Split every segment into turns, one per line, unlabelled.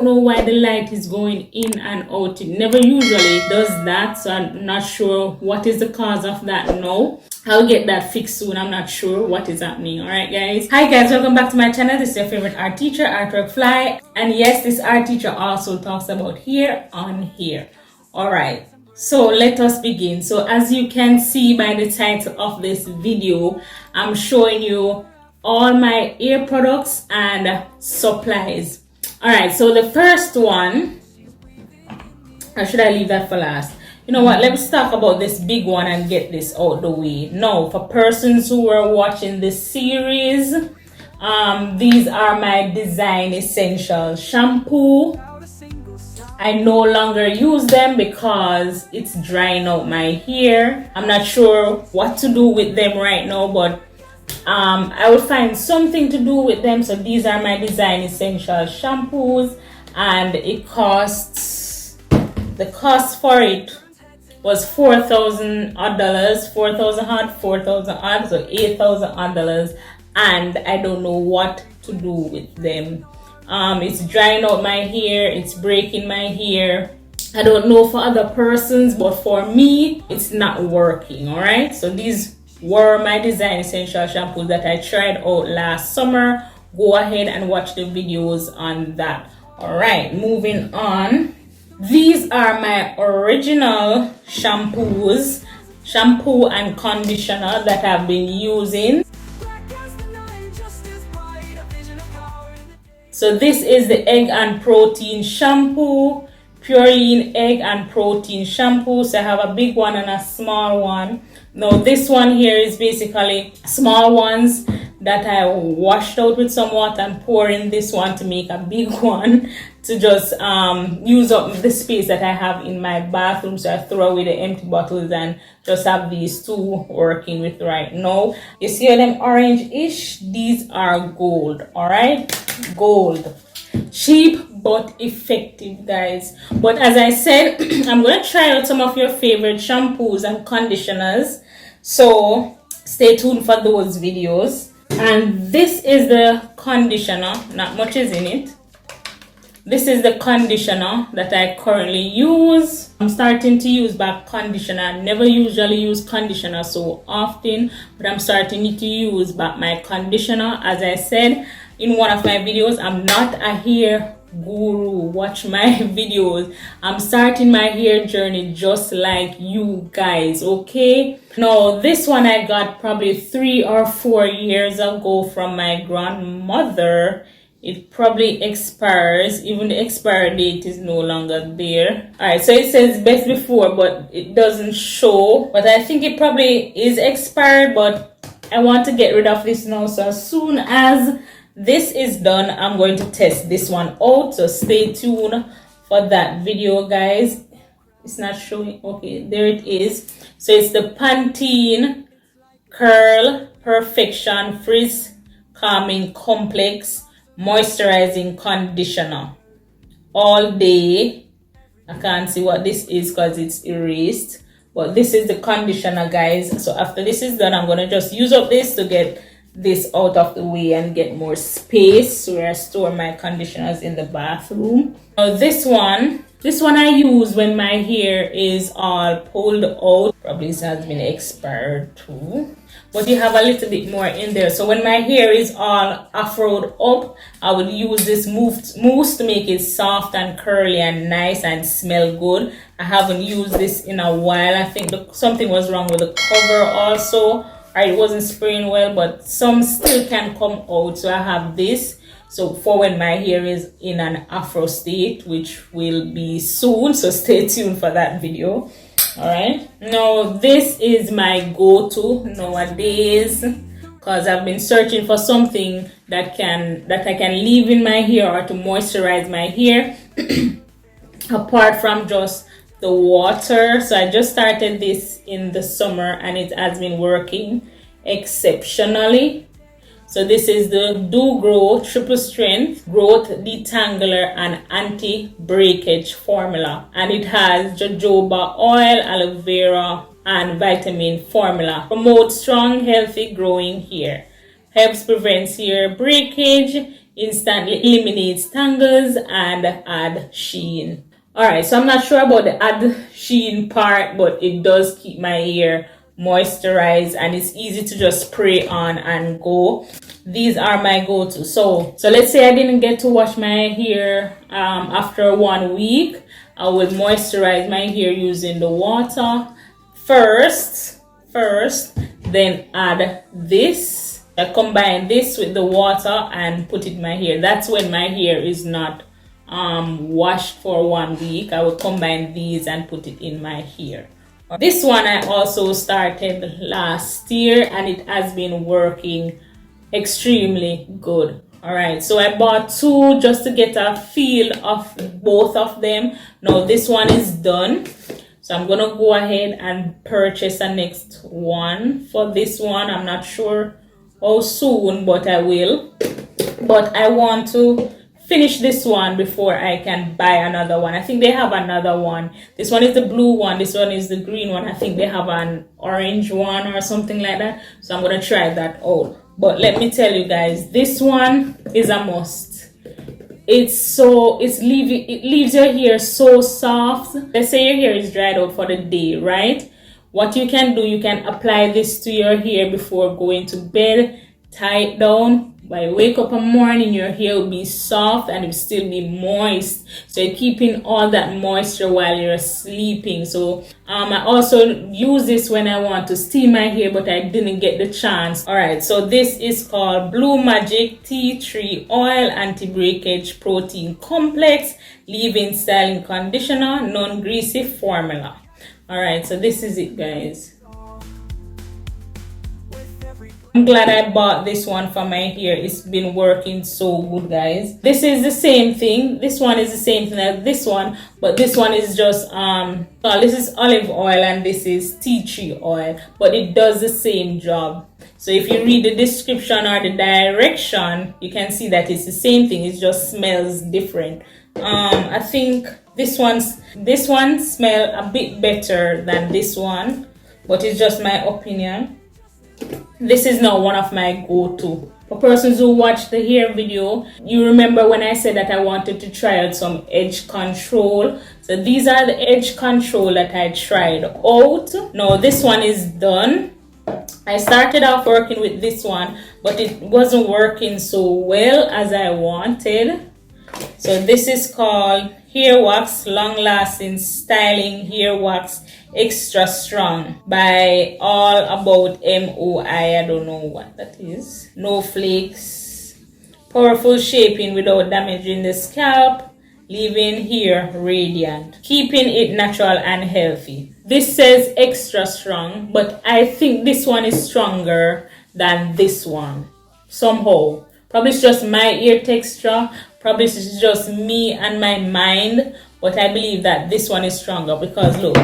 don't know why the light is going in and out. It never usually does that, so I'm not sure what is the cause of that now. I'll get that fixed soon. I'm not sure what is happening. Alright guys. Hi guys, welcome back to my channel. This is your favorite art teacher, Artwork Fly. And yes, this art teacher also talks about hair on here. Alright, so let us begin. So as you can see by the title of this video, I'm showing you all my hair products and supplies. Alright, so the first one, or should I leave that for last? You know what, let's talk about this big one and get this out the way. Now, for persons who are watching this series, these are my Design Essentials shampoo. I no longer use them because it's drying out my hair. I'm not sure what to do with them right now, but I will find something to do with them. So these are my Design Essentials shampoos, and it costs, the cost for it was $4,000 odd, 4,000 odd, so $8,000 odd, and I don't know what to do with them. It's drying out my hair, it's breaking my hair. I don't know for other persons, but for me, it's not working. All right, so these were my Design Essential shampoos that I tried out last summer. Go ahead and watch the videos on that. All right, moving on. These are my original shampoos, shampoo and conditioner that I've been using. So this is the egg and protein shampoo, pure lean egg and protein shampoo. So I have a big one and a small one. Now this one here is basically small ones that I washed out with some water and pour in this one to make a big one to just use up the space that I have in my bathroom. So I throw away the empty bottles and just have these two working with right now. You see all them orange-ish? These are gold, all right? Gold. Cheap but effective, guys. But as I said, I'm going to try out some of your favorite shampoos and conditioners. So stay tuned for those videos. And this is the conditioner. Not much is in it. This is the conditioner that I currently use. I'm starting to use back conditioner. I never usually use conditioner so often, but I'm starting to use back my conditioner. As I said in one of my videos, I'm not a hair guru. Watch my videos. I'm starting my hair journey just like you guys, okay? Now this one I got probably 3 or 4 years ago from my grandmother. It probably expires, even the expiry date is no longer there. Alright, so it says best before, but it doesn't show. But I think it probably is expired, but I want to get rid of this now. So as soon as this is done, I'm going to test this one out. So stay tuned for that video, guys. It's not showing. Okay, there it is. So it's the Pantene Curl Perfection Frizz Calming Complex Moisturizing Conditioner. All day. I can't see what this is because it's erased. But this is the conditioner, guys. So after this is done, I'm going to just use up this to get this out of the way and get more space where I store my conditioners in the bathroom. Now this one I use when my hair is all pulled out. Probably this has been expired too, but you have a little bit more in there. So when my hair is all afroed up, I would use this mousse to make it soft and curly and nice and smell good. I haven't used this in a while. I think something was wrong with the cover also. It wasn't spraying well, but some still can come out. So I have this, so for when my hair is in an afro state, which will be soon, so stay tuned for that video. All right, now this is my go-to nowadays because I've been searching for something that I can leave in my hair or to moisturize my hair apart from just the water. So I just started this in the summer and it has been working exceptionally. So this is the Do Grow Triple Strength Growth Detangler and Anti-Breakage Formula, and it has jojoba oil, aloe vera and vitamin formula. Promotes strong healthy growing hair, helps prevent hair breakage, instantly eliminates tangles and add sheen. Alright, so I'm not sure about the add sheen part, but it does keep my hair moisturized and it's easy to just spray on and go. These are my go-to. So let's say I didn't get to wash my hair after 1 week. I will moisturize my hair using the water first, then add this. I combine this with the water and put it in my hair. That's when my hair is not washed for 1 week. I will combine these and put it in my hair. This one I also started last year and it has been working extremely good. All right, so I bought 2 just to get a feel of both of them. Now this one is done, so I'm gonna go ahead and purchase the next one. For this one, I'm not sure how soon, but I will. But I want to finish this one before I can buy another one. I think they have another one. This one is the blue one, this one is the green one. I think they have an orange one or something like that, so I'm gonna try that out. But let me tell you guys, this one is a must. It leaves your hair so soft. Let's say your hair is dried out for the day, right? What you can do, you can apply this to your hair before going to bed, tie it down. When you wake up in the morning, your hair will be soft and it will still be moist. So you're keeping all that moisture while you're sleeping. So I also use this when I want to steam my hair, but I didn't get the chance. Alright, so this is called Blue Magic Tea Tree Oil Anti-Breakage Protein Complex Leave-In Styling Conditioner Non-Greasy Formula. Alright, so this is it, guys. I'm glad I bought this one for my hair. It's been working so good, guys. This is the same thing. This one is the same thing as this one, but this one is just this is olive oil and this is tea tree oil, but it does the same job. So if you read the description or the direction, you can see that it's the same thing. It just smells different. I think this one smells a bit better than this one, but it's just my opinion. This is now one of my go-to. For persons who watched the hair video, you remember when I said that I wanted to try out some edge control. So these are the edge control that I tried out. Now this one is done. I started off working with this one, but it wasn't working so well as I wanted. So this is called Hair Wax Long Lasting Styling Hair Wax Extra Strong by All About MOI. I don't know what that is. No flakes. Powerful shaping without damaging the scalp, leaving hair radiant, keeping it natural and healthy. This says extra strong, but I think this one is stronger than this one somehow. Probably it's just my ear texture. Probably it's just me and my mind, but I believe that this one is stronger because look,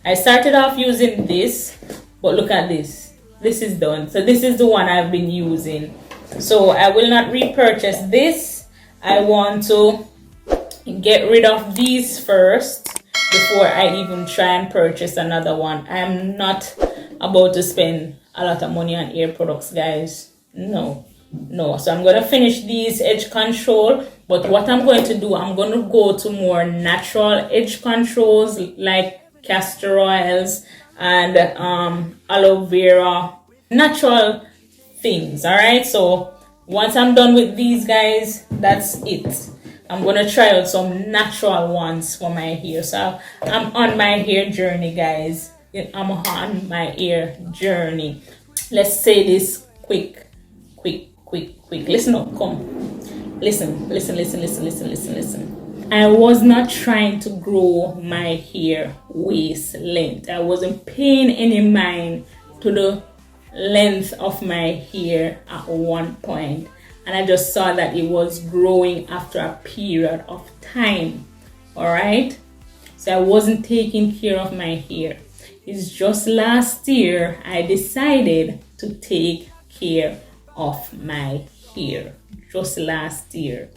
I started off using this, but look at this. This is done. So this is the one I've been using. So I will not repurchase this. I want to get rid of these first before I even try and purchase another one. I'm not about to spend a lot of money on hair products, guys. No. So I'm going to finish these edge control, but what I'm going to do, I'm going to go to more natural edge controls like castor oils and aloe vera, natural things. All right, so once I'm done with these, guys, that's it. I'm going to try out some natural ones for my hair. So I'm on my hair journey, guys. I'm on my hair journey. Let's say this quick. Listen up, come. Listen. I was not trying to grow my hair waist length. I wasn't paying any mind to the length of my hair at one point. And I just saw that it was growing after a period of time. Alright? So I wasn't taking care of my hair. It's just last year I decided to take care of my hair. Just last year.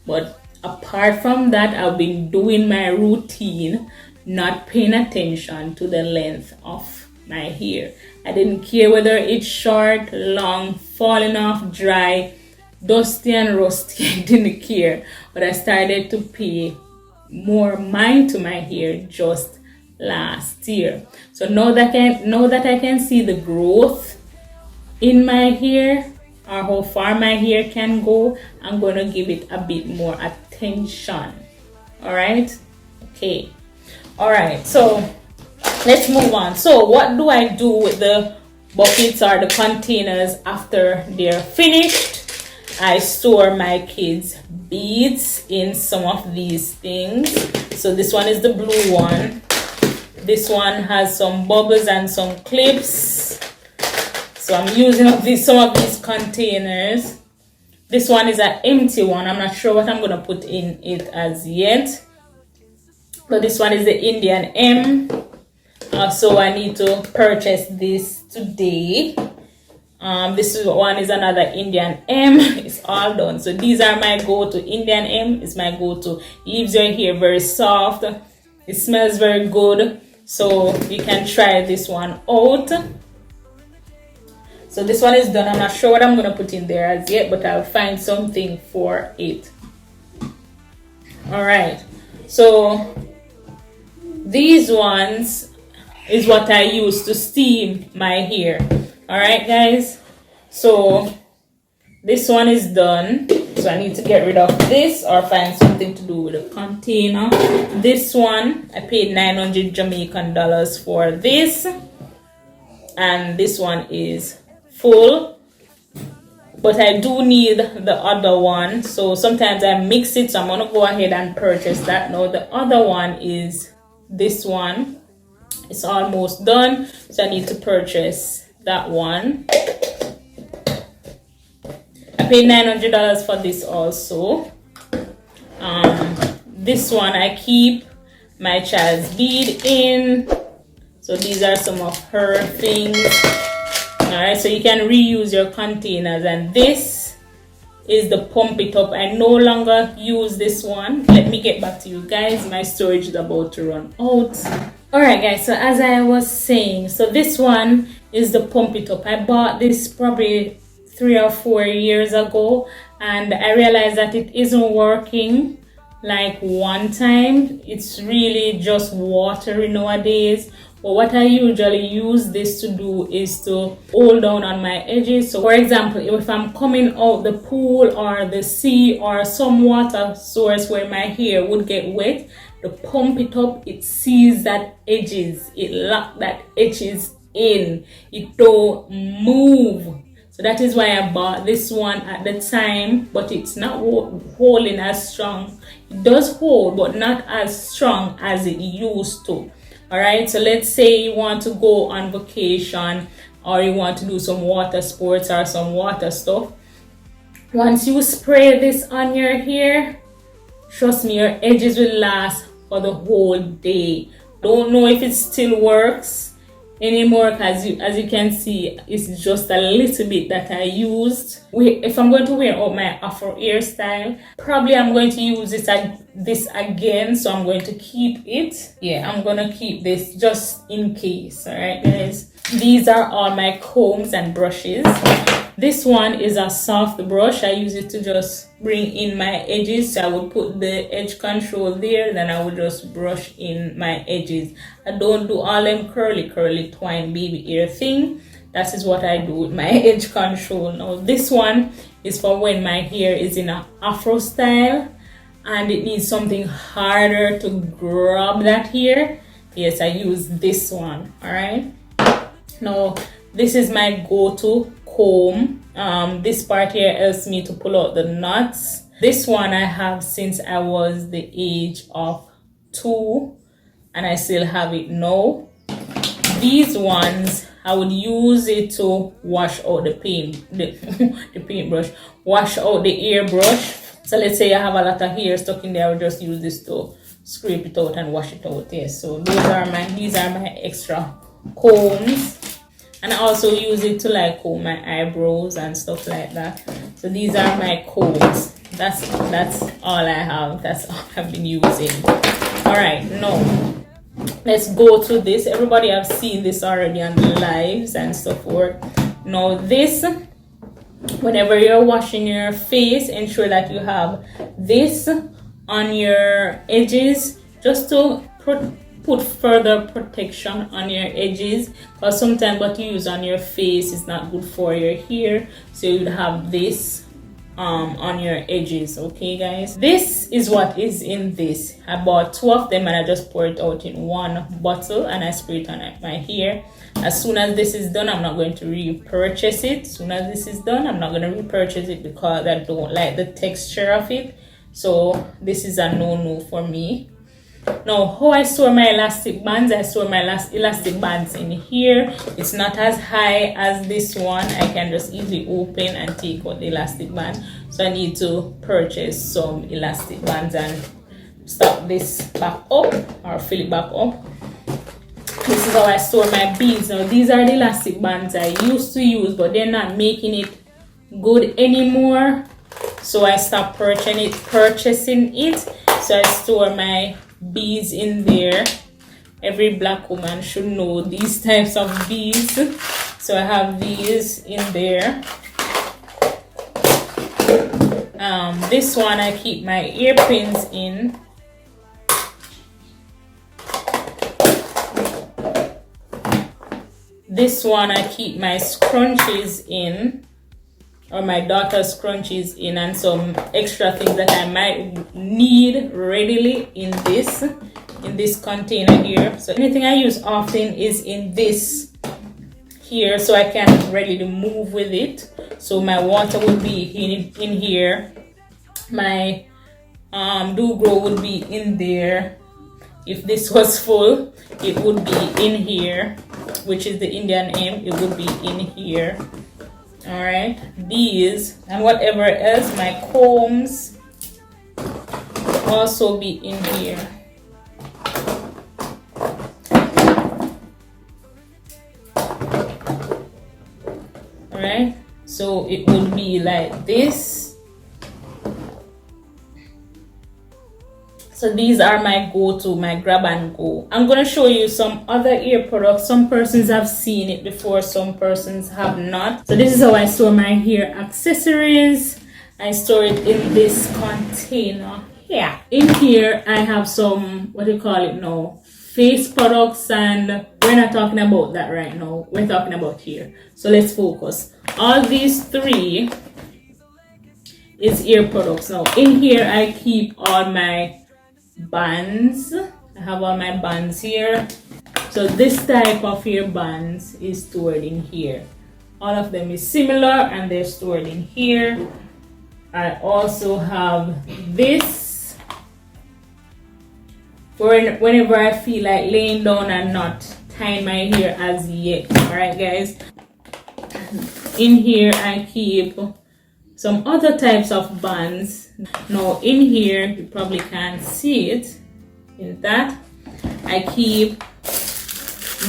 But apart from that, I've been doing my routine, not paying attention to the length of my hair. I didn't care whether it's short, long, falling off, dry. dusty and rusty, I didn't care, but I started to pay more mind to my hair just last year. So now that I can see the growth in my hair, or how far my hair can go, I'm gonna give it a bit more attention. All right, okay, all right, so let's move on. So what do I do with the buckets or the containers after they're finished? I store my kids' beads in some of these things. So this one is the blue one. This one has some bubbles and some clips. So I'm using some of these containers. This one is an empty one. I'm not sure what I'm gonna put in it as yet. But this one is the Indian M. So I need to purchase this today. This one is another Indian M. It's all done. So these are my go-to. Indian M is my go-to. Leaves your hair very soft. It smells very good. So you can try this one out. So this one is done. I'm not sure what I'm going to put in there as yet, but I'll find something for it. All right. So these ones is what I use to steam my hair. All right, guys. So this one is done. So I need to get rid of this or find something to do with the container. This one, I paid 900 Jamaican dollars for this. And this one is full. But I do need the other one. So sometimes I mix it. So I'm going to go ahead and purchase that. Now the other one is this one. It's almost done. So I need to purchase that one. I paid $900 for this also. This one I keep my child's bead in. So these are some of her things. Alright, so you can reuse your containers. And this is the pump it up. I no longer use this one. Let me get back to you guys. My storage is about to run out. Alright guys, so as I was saying, so this one is the pump it up. I bought this probably 3 or 4 years ago, and I realized that it isn't working like one time. It's really just watery nowadays. But what I usually use this to do is to hold down on my edges. So for example, if I'm coming out the pool or the sea or some water source where my hair would get wet, the pump it up, it sees that edges, it locks that edges in, it don't move. So that is why I bought this one at the time, but it's not holding as strong. It does hold, but not as strong as it used to. All right, so let's say you want to go on vacation or you want to do some water sports or some water stuff. Once you spray this on your hair, trust me, your edges will last for the whole day. Don't know if it still works anymore, because as you can see, it's just a little bit that I used. If I'm going to wear out my afro hairstyle, probably I'm going to use this again, so I'm going to keep it. Yeah, I'm going to keep this just in case. All right guys, these are all my combs and brushes. This one is a soft brush. I use it to just bring in my edges. So I would put the edge control there, then I would just brush in my edges. I don't do all them curly twine baby hair thing. That is what I do with my edge control. Now this one is for when my hair is in an afro style and it needs something harder to grab that hair. Yes, I use this one. All right. Now this is my go-to comb. This part here helps me to pull out the knots. This one I have since I was the age of 2 and I still have it now. These ones I would use it to wash out the paintbrush, wash out the airbrush. So let's say I have a lot of hair stuck in there, I would just use this to scrape it out and wash it out. Yes, so these are my extra combs. And I also use it to like comb my eyebrows and stuff like that. So these are my combs. That's all I have. That's all I've been using. All right, now let's go to this. Everybody have seen this already on the lives and so forth. Now this whenever you're washing your face, ensure that you have this on your edges, just to put further protection on your edges, because sometimes what you use on your face is not good for your hair. So you'd have this on your edges. Okay guys, this is what is in this. I bought 2 of them and I just pour it out in one bottle and I spray it on my hair. As soon as this is done, I'm not going to repurchase it. As soon as this is done, I'm not going to repurchase it because I don't like the texture of it. So this is a no-no for me. Now, how I store my elastic bands, I store my elastic bands in here. It's not as high as this one. I can just easily open and take out the elastic band. So I need to purchase some elastic bands and stop this back up or fill it back up. This is how I store my beads. Now, these are the elastic bands I used to use, but they're not making it good anymore. So I stopped purchasing it. So I store my beads in there. Every black woman should know these types of beads. So I have these in there. This one I keep my earpins in. This one I keep my scrunchies in, or my daughter's scrunchies in, and some extra things that I might need readily in this container here. So anything I use often is in this here, so I can readily move with it. So my water would be in here, my do-grow would be in there. If this was full, it would be in here, which is the Indian M, it would be in here. All right, these and whatever else, my combs, also be in here. All right, so it would be like this. So these are my go-to, my grab and go. I'm going to show you some other ear products. Some persons have seen it before, some persons have not. So this is how I store my hair accessories. I store it in this container here. In here, I have some, what do you call it now? Face products, and we're not talking about that right now. We're talking about here. So let's focus. All these 3 is ear products. Now in here, I keep all my bands. I have all my bands here. So this type of ear bands is stored in here. All of them is similar and they're stored in here. I also have this for whenever I feel like laying down and not tying my hair as yet. Alright guys, in here I keep some other types of bands. Now in here, you probably can't see it, in that I keep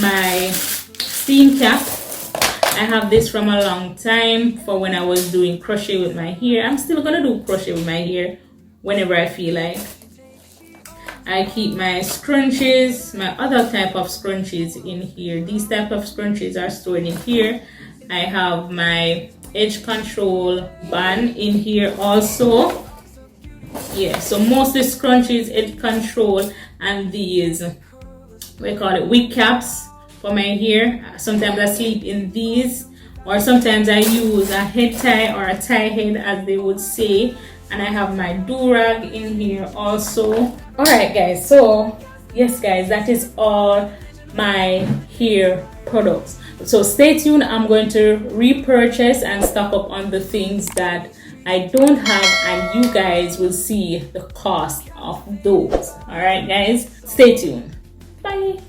my steam cap. I have this from a long time for when I was doing crochet with my hair. I'm still gonna do crochet with my hair whenever I feel like. I keep my scrunchies, my other type of scrunchies in here. These type of scrunchies are stored in here. I have my edge control band in here also. Yeah, so mostly scrunchies, edge control, and these, we call it wig caps for my hair. Sometimes I sleep in these, or sometimes I use a head tie or a tie head as they would say. And I have my do-rag in here also. Alright guys, so yes guys, that is all my hair products. So stay tuned, I'm going to repurchase and stock up on the things that I don't have, and you guys will see the cost of those. Alright guys, stay tuned. Bye.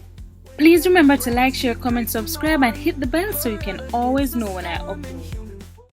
Please remember to like, share, comment, subscribe, and hit the bell so you can always know when I upload.